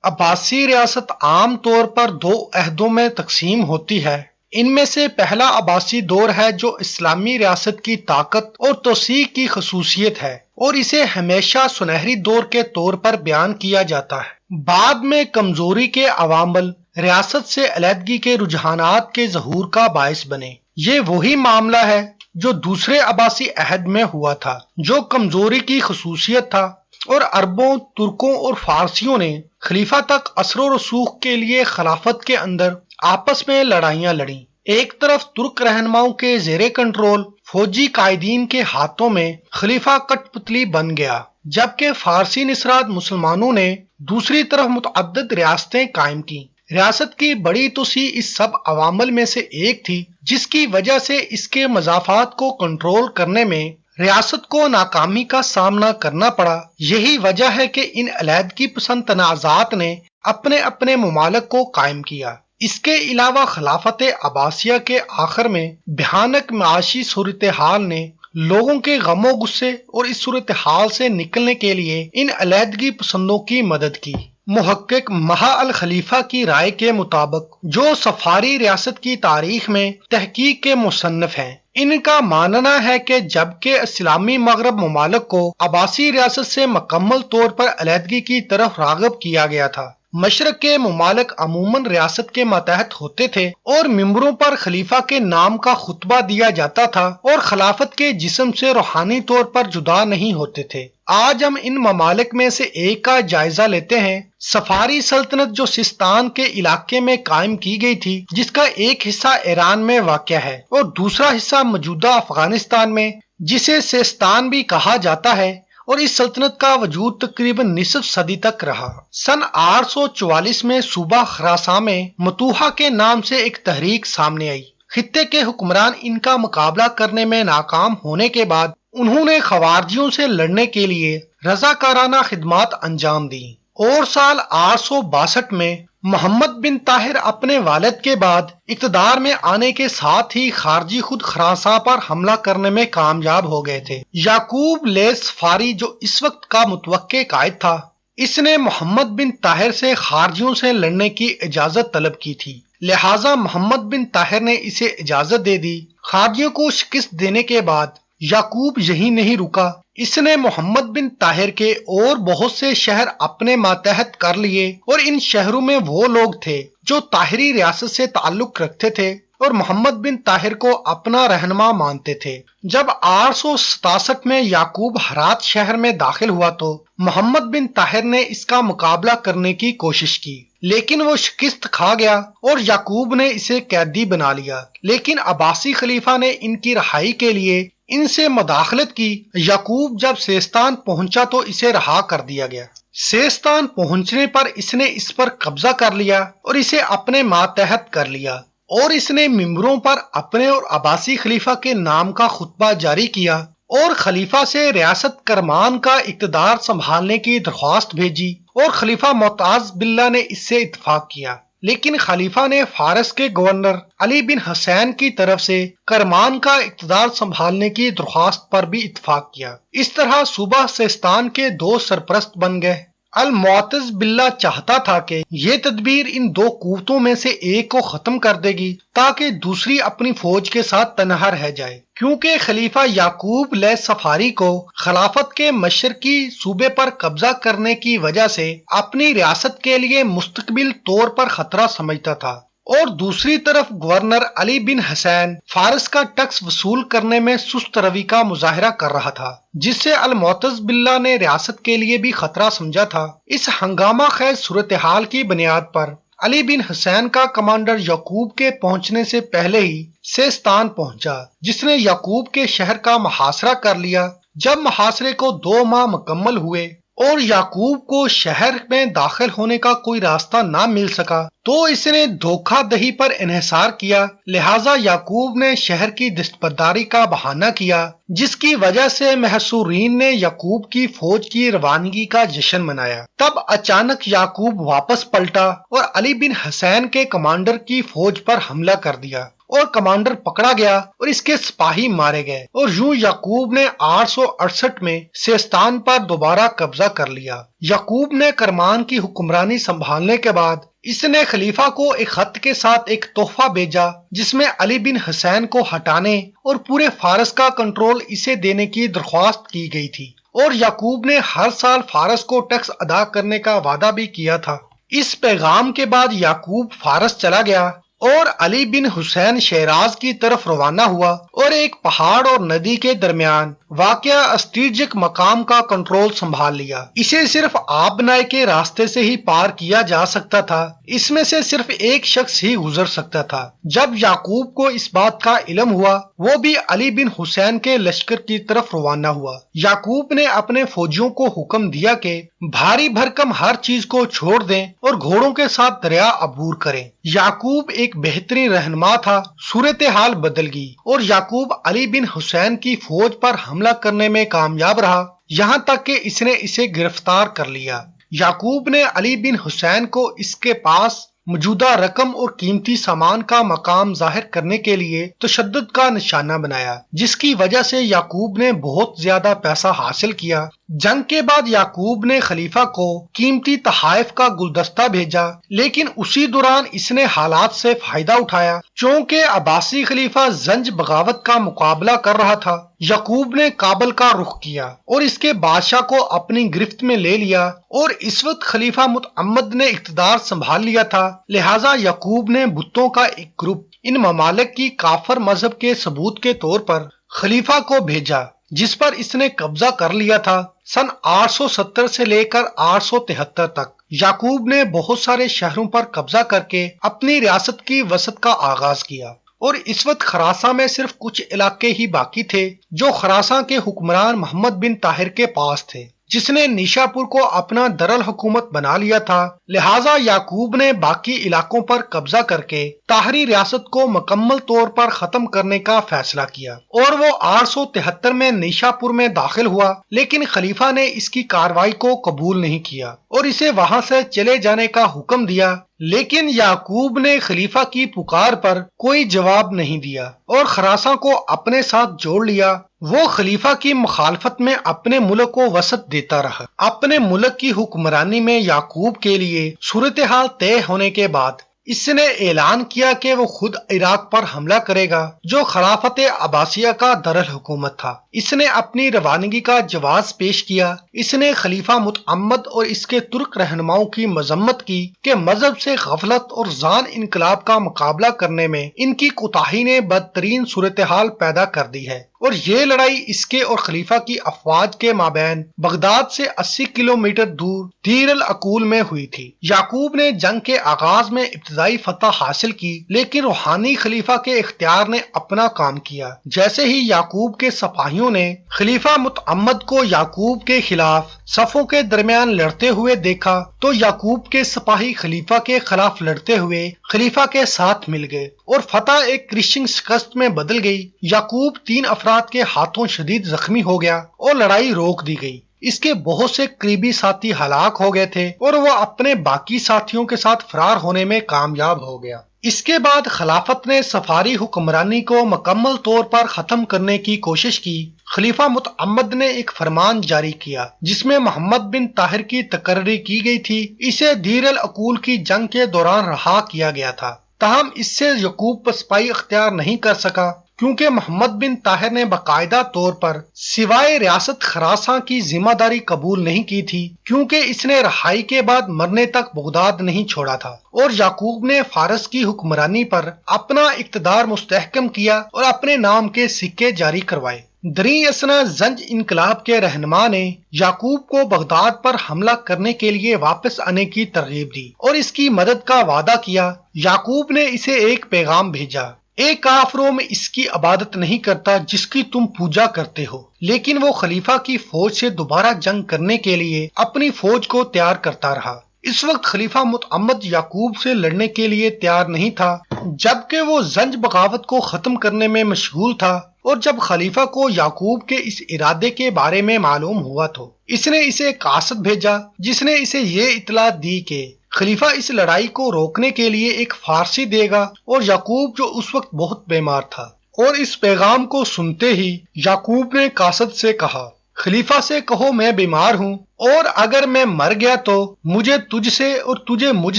عباسی ریاست عام طور پر دو عہدوں میں تقسیم ہوتی ہے۔ ان میں سے پہلا عباسی دور ہے جو اسلامی ریاست کی طاقت اور توسیع کی خصوصیت ہے، اور اسے ہمیشہ سنہری دور کے طور پر بیان کیا جاتا ہے۔ بعد میں کمزوری کے عوامل ریاست سے علیحدگی کے رجحانات کے ظہور کا باعث بنے۔ یہ وہی معاملہ ہے جو دوسرے عباسی عہد میں ہوا تھا، جو کمزوری کی خصوصیت تھا، اور عربوں، ترکوں اور فارسیوں نے خلیفہ تک اثر و رسوخ کے لیے خلافت کے اندر آپس میں لڑائیاں لڑیں۔ ایک طرف ترک رہنماؤں کے زیر کنٹرول فوجی قائدین کے ہاتھوں میں خلیفہ کٹ پتلی بن گیا، جبکہ فارسی نژاد مسلمانوں نے دوسری طرف متعدد ریاستیں قائم کی۔ ریاست کی بڑی توسیع اس سب عوامل میں سے ایک تھی جس کی وجہ سے اس کے مضافات کو کنٹرول کرنے میں ریاست کو ناکامی کا سامنا کرنا پڑا۔ یہی وجہ ہے کہ ان علیحدگی پسند تنازعات نے اپنے اپنے ممالک کو قائم کیا۔ اس کے علاوہ خلافت عباسیہ کے آخر میں بھیانک معاشی صورتحال نے لوگوں کے غم و غصے اور اس صورتحال سے نکلنے کے لیے ان علیحدگی پسندوں کی مدد کی۔ محقق مہا الخلیفہ کی رائے کے مطابق، جو سفاری ریاست کی تاریخ میں تحقیق کے مصنف ہیں، ان کا ماننا ہے کہ جبکہ اسلامی مغرب ممالک کو عباسی ریاست سے مکمل طور پر علیحدگی کی طرف راغب کیا گیا تھا، مشرق کے ممالک عموماً ریاست کے ماتحت ہوتے تھے اور ممبروں پر خلیفہ کے نام کا خطبہ دیا جاتا تھا اور خلافت کے جسم سے روحانی طور پر جدا نہیں ہوتے تھے۔ آج ہم ان ممالک میں سے ایک کا جائزہ لیتے ہیں۔ سفاری سلطنت جو سیستان کے علاقے میں قائم کی گئی تھی، جس کا ایک حصہ ایران میں واقع ہے اور دوسرا حصہ موجودہ افغانستان میں، جسے سیستان بھی کہا جاتا ہے، اور اس سلطنت کا وجود تقریباً نصف صدی تک رہا۔ سن 844 میں صوبہ خراساں میں متوحہ کے نام سے ایک تحریک سامنے آئی۔ خطے کے حکمران ان کا مقابلہ کرنے میں ناکام ہونے کے بعد انہوں نے خوارجیوں سے لڑنے کے لیے رضاکارانہ خدمات انجام دیں، اور سال 862 میں محمد بن طاہر اپنے والد کے بعد اقتدار میں آنے کے ساتھ ہی خارجی خود خراساں پر حملہ کرنے میں کامیاب ہو گئے تھے۔ یعقوب لیث صفاری جو اس وقت کا متوقع قائد تھا، اس نے محمد بن طاہر سے خارجیوں سے لڑنے کی اجازت طلب کی تھی، لہٰذا محمد بن طاہر نے اسے اجازت دے دی۔ خارجیوں کو شکست دینے کے بعد یعقوب یہی نہیں رکا، اس نے محمد بن طاہر کے اور بہت سے شہر اپنے ماتحت کر لیے، اور ان شہروں میں وہ لوگ تھے جو طاہری ریاست سے تعلق رکھتے تھے اور محمد بن طاہر کو اپنا رہنما مانتے تھے۔ جب 867 میں یعقوب ہرات شہر میں داخل ہوا تو محمد بن طاہر نے اس کا مقابلہ کرنے کی کوشش کی، لیکن وہ شکست کھا گیا اور یعقوب نے اسے قیدی بنا لیا۔ لیکن عباسی خلیفہ نے ان کی رہائی کے لیے ان سے مداخلت کی۔ یعقوب جب سیستان پہنچا تو اسے رہا کر دیا گیا۔ سیستان پہنچنے پر اس نے اس پر قبضہ کر لیا اور اسے اپنے ماتحت کر لیا، اور اس نے ممبروں پر اپنے اور عباسی خلیفہ کے نام کا خطبہ جاری کیا اور خلیفہ سے ریاست کرمان کا اقتدار سنبھالنے کی درخواست بھیجی، اور خلیفہ معتز باللہ نے اس سے اتفاق کیا۔ لیکن خلیفہ نے فارس کے گورنر علی بن حسین کی طرف سے کرمان کا اقتدار سنبھالنے کی درخواست پر بھی اتفاق کیا۔ اس طرح صوبہ سیستان کے دو سرپرست بن گئے۔ المعتز باللہ چاہتا تھا کہ یہ تدبیر ان دو قوتوں میں سے ایک کو ختم کر دے گی تاکہ دوسری اپنی فوج کے ساتھ تنہا رہ جائے، کیونکہ خلیفہ یعقوب لیث صفاری کو خلافت کے مشرقی صوبے پر قبضہ کرنے کی وجہ سے اپنی ریاست کے لیے مستقبل طور پر خطرہ سمجھتا تھا، اور دوسری طرف گورنر علی بن حسین فارس کا ٹیکس وصول کرنے میں سست روی کا مظاہرہ کر رہا تھا، جس سے المعتز باللہ نے ریاست کے لیے بھی خطرہ سمجھا تھا۔ اس ہنگامہ خیز صورتحال کی بنیاد پر علی بن حسین کا کمانڈر یعقوب کے پہنچنے سے پہلے ہی سیستان پہنچا، جس نے یعقوب کے شہر کا محاصرہ کر لیا۔ جب محاصرے کو 2 ماہ مکمل ہوئے اور یعقوب کو شہر میں داخل ہونے کا کوئی راستہ نہ مل سکا تو اس نے دھوکہ دہی پر انحصار کیا، لہٰذا یعقوب نے شہر کی دستبرداری کا بہانہ کیا، جس کی وجہ سے محصورین نے یعقوب کی فوج کی روانگی کا جشن منایا۔ تب اچانک یعقوب واپس پلٹا اور علی بن حسین کے کمانڈر کی فوج پر حملہ کر دیا اور کمانڈر پکڑا گیا اور اس کے سپاہی مارے گئے، اور یوں یعقوب نے 868 میں سیستان پر دوبارہ قبضہ کر لیا۔ یعقوب نے کرمان کی حکمرانی سنبھالنے کے بعد اس نے خلیفہ کو ایک خط کے ساتھ ایک تحفہ بھیجا جس میں علی بن حسین کو ہٹانے اور پورے فارس کا کنٹرول اسے دینے کی درخواست کی گئی تھی، اور یعقوب نے ہر سال فارس کو ٹیکس ادا کرنے کا وعدہ بھی کیا تھا۔ اس پیغام کے بعد یعقوب فارس چلا گیا اور علی بن حسین شیراز کی طرف روانہ ہوا اور ایک پہاڑ اور ندی کے درمیان واقع اسٹریٹجک مقام کا کنٹرول سنبھال لیا۔ اسے صرف آبنائے کے راستے سے ہی پار کیا جا سکتا تھا، اس میں سے صرف ایک شخص ہی گزر سکتا تھا۔ جب یعقوب کو اس بات کا علم ہوا، وہ بھی علی بن حسین کے لشکر کی طرف روانہ ہوا۔ یعقوب نے اپنے فوجیوں کو حکم دیا کہ بھاری بھرکم ہر چیز کو چھوڑ دیں اور گھوڑوں کے ساتھ دریا عبور کریں۔ یعقوب ایک بہترین رہنما تھا۔ صورتحال بدل گئی اور یعقوب علی بن حسین کی فوج پر حملہ کرنے میں کامیاب رہا، یہاں تک کہ اس نے اسے گرفتار کر لیا۔ یعقوب نے علی بن حسین کو اس کے پاس موجودہ رقم اور قیمتی سامان کا مقام ظاہر کرنے کے لیے تشدد کا نشانہ بنایا، جس کی وجہ سے یعقوب نے بہت زیادہ پیسہ حاصل کیا۔ جنگ کے بعد یعقوب نے خلیفہ کو قیمتی تحائف کا گلدستہ بھیجا، لیکن اسی دوران اس نے حالات سے فائدہ اٹھایا۔ چونکہ عباسی خلیفہ زنج بغاوت کا مقابلہ کر رہا تھا، یعقوب نے کابل کا رخ کیا اور اس کے بادشاہ کو اپنی گرفت میں لے لیا، اور اس وقت خلیفہ متعمد نے اقتدار سنبھال لیا تھا، لہٰذا یعقوب نے بتوں کا ایک گروپ ان ممالک کی کافر مذہب کے ثبوت کے طور پر خلیفہ کو بھیجا، جس پر اس نے قبضہ کر لیا تھا۔ سن 870 سے لے کر 873 تک یعقوب نے بہت سارے شہروں پر قبضہ کر کے اپنی ریاست کی وسعت کا آغاز کیا، اور اس وقت خراساں میں صرف کچھ علاقے ہی باقی تھے جو خراساں کے حکمران محمد بن طاہر کے پاس تھے، جس نے نیشاپور کو اپنا دارالحکومت بنا لیا تھا۔ لہٰذا یعقوب نے باقی علاقوں پر قبضہ کر کے طاہری ریاست کو مکمل طور پر ختم کرنے کا فیصلہ کیا، اور وہ 873 میں نیشاپور میں داخل ہوا، لیکن خلیفہ نے اس کی کارروائی کو قبول نہیں کیا اور اسے وہاں سے چلے جانے کا حکم دیا، لیکن یعقوب نے خلیفہ کی پکار پر کوئی جواب نہیں دیا اور خراساں کو اپنے ساتھ جوڑ لیا۔ وہ خلیفہ کی مخالفت میں اپنے ملک کو وسعت دیتا رہا۔ اپنے ملک کی حکمرانی میں یعقوب کے لیے صورتحال طے ہونے کے بعد اس نے اعلان کیا کہ وہ خود عراق پر حملہ کرے گا، جو خلافت عباسیہ کا دارالحکومت تھا۔ اس نے اپنی روانگی کا جواز پیش کیا۔ اس نے خلیفہ متعمد اور اس کے ترک رہنماؤں کی مذمت کی کہ مذہب سے غفلت اور ذان انقلاب کا مقابلہ کرنے میں ان کی کوتاہی نے بدترین صورتحال پیدا کر دی ہے، اور یہ لڑائی اس کے اور خلیفہ کی افواج کے مابین بغداد سے 80 کلومیٹر دور دیر الاکول میں ہوئی تھی۔ یعقوب نے جنگ کے آغاز میں ابتدائی فتح حاصل کی، لیکن روحانی خلیفہ کے اختیار نے اپنا کام کیا۔ جیسے ہی یعقوب کے سپاہیوں نے خلیفہ متعمد کو یعقوب کے خلاف صفوں کے درمیان لڑتے ہوئے دیکھا تو یعقوب کے سپاہی خلیفہ کے خلاف لڑتے ہوئے خلیفہ کے ساتھ مل گئے اور فتح ایک کرشنگ شکست میں بدل گئی۔ یعقوب 3 افراد کے ہاتھوں شدید زخمی ہو گیا اور لڑائی روک دی گئی۔ اس کے بہت سے قریبی ساتھی ہلاک ہو گئے تھے اور وہ اپنے باقی ساتھیوں کے ساتھ فرار ہونے میں کامیاب ہو گیا۔ اس کے بعد خلافت نے سفاری حکمرانی کو مکمل طور پر ختم کرنے کی کوشش کی۔ خلیفہ متعمد نے ایک فرمان جاری کیا جس میں محمد بن طاہر کی تقرری کی گئی تھی۔ اسے دیر الاکول کی جنگ کے دوران رہا کیا گیا تھا، تاہم اس سے یعقوب پسپائی اختیار نہیں کر سکا، کیونکہ محمد بن طاہر نے باقاعدہ طور پر سوائے ریاست خراساں کی ذمہ داری قبول نہیں کی تھی، کیونکہ اس نے رہائی کے بعد مرنے تک بغداد نہیں چھوڑا تھا، اور یعقوب نے فارس کی حکمرانی پر اپنا اقتدار مستحکم کیا اور اپنے نام کے سکے جاری کروائے۔ دریں اثنا زنج انقلاب کے رہنما نے یعقوب کو بغداد پر حملہ کرنے کے لیے واپس آنے کی ترغیب دی اور اس کی مدد کا وعدہ کیا۔ یعقوب نے اسے ایک پیغام بھیجا: ایک کافروں میں اس کی عبادت نہیں کرتا جس کی تم پوجا کرتے ہو، لیکن وہ خلیفہ کی فوج سے دوبارہ جنگ کرنے کے لیے اپنی فوج کو تیار کرتا رہا۔ اس وقت خلیفہ متعمد یعقوب سے لڑنے کے لیے تیار نہیں تھا، جبکہ وہ زنج بغاوت کو ختم کرنے میں مشغول تھا، اور جب خلیفہ کو یعقوب کے اس ارادے کے بارے میں معلوم ہوا تو اس نے اسے قاصد بھیجا جس نے اسے یہ اطلاع دی کہ خلیفہ اس لڑائی کو روکنے کے لیے ایک فارسی دے گا اور یعقوب جو اس وقت بہت بیمار تھا، اور اس پیغام کو سنتے ہی یعقوب نے قاصد سے کہا، خلیفہ سے کہو میں بیمار ہوں، اور اگر میں مر گیا تو مجھے تجھ سے اور تجھے مجھ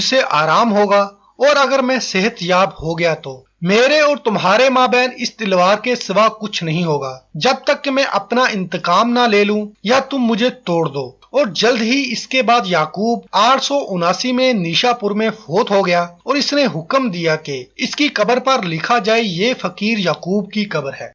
سے آرام ہوگا، اور اگر میں صحت یاب ہو گیا تو میرے اور تمہارے مابین اس تلوار کے سوا کچھ نہیں ہوگا، جب تک کہ میں اپنا انتقام نہ لے لوں یا تم مجھے توڑ دو۔ اور جلد ہی اس کے بعد یعقوب 879 میں نیشا پور میں فوت ہو گیا، اور اس نے حکم دیا کہ اس کی قبر پر لکھا جائے یہ فقیر یعقوب کی قبر ہے۔